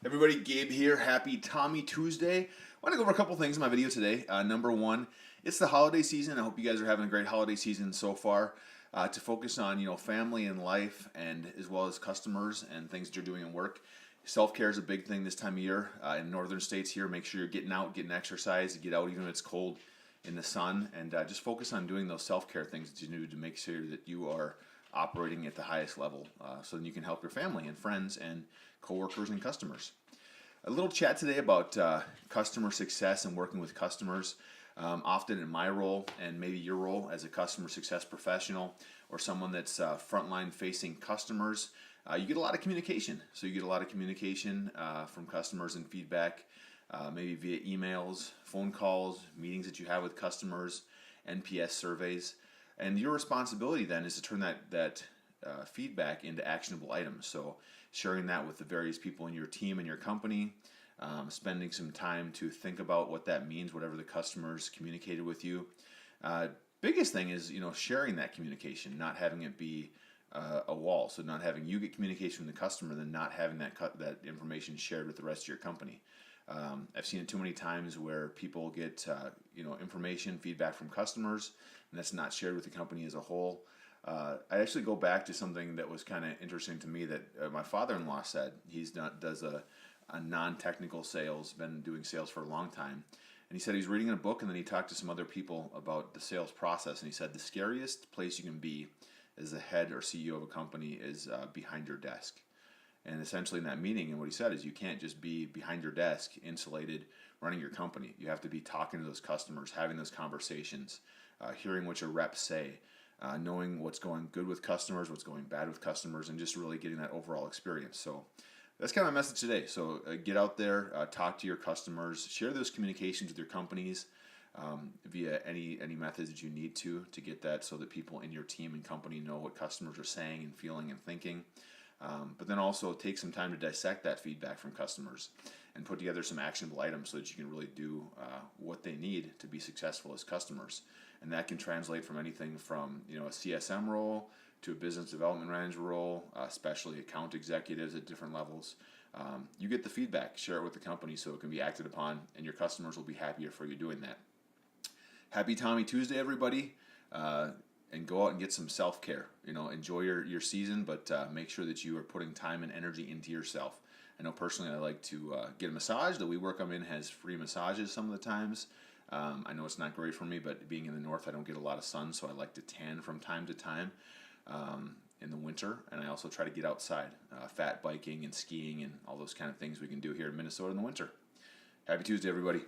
Everybody, Gabe here. Happy Tommy Tuesday. I want to go over a couple things in my video today. Number one, it's the holiday season. I hope you guys are having a great holiday season so far. To focus on family and life, and as well as customers and things that you're doing in work. Self-care is a big thing this time of year in northern states here. Make sure you're getting out, getting exercise, get out even if it's cold in the sun, and just focus on doing those self-care things that you do to make sure that you are operating at the highest level, so then you can help your family and friends and coworkers and customers. A little chat today about customer success and working with customers. Often in my role and maybe your role as a customer success professional or someone that's frontline facing customers, you get a lot of communication. So you get a lot of communication from customers and feedback, maybe via emails, phone calls, meetings that you have with customers, NPS surveys. And your responsibility then is to turn that feedback into actionable items. So sharing that with the various people in your team and your company, spending some time to think about what that means, whatever the customers communicated with you. Biggest thing is sharing that communication, not having it be a wall. So not having you get communication from the customer, then not having that information shared with the rest of your company. I've seen it too many times where people get information, feedback from customers, and that's not shared with the company as a whole. I actually go back to something that was kind of interesting to me that my father-in-law said. Does a non-technical sales, been doing sales for a long time. And he said he was reading a book, and then he talked to some other people about the sales process, and he said the scariest place you can be as the head or CEO of a company is behind your desk. And essentially in that meeting, and what he said is you can't just be behind your desk, insulated, running your company. You have to be talking to those customers, having those conversations, hearing what your reps say, knowing what's going good with customers, what's going bad with customers, and just really getting that overall experience. So that's kind of my message today. So get out there, talk to your customers, share those communications with your companies via any methods that you need to get that so that people in your team and company know what customers are saying and feeling and thinking. But then also take some time to dissect that feedback from customers and put together some actionable items so that you can really do what they need to be successful as customers. And that can translate from anything from a CSM role to a business development manager role, especially account executives at different levels. You get the feedback, share it with the company so it can be acted upon, and your customers will be happier for you doing that. Happy Tommy Tuesday, everybody. And go out and get some self-care. Enjoy your season, but make sure that you are putting time and energy into yourself. I know personally I like to get a massage. The WeWork I'm in has free massages some of the times. I know it's not great for me, but being in the north, I don't get a lot of sun, so I like to tan from time to time in the winter. And I also try to get outside, fat biking and skiing and all those kind of things we can do here in Minnesota in the winter. Happy Tuesday, everybody.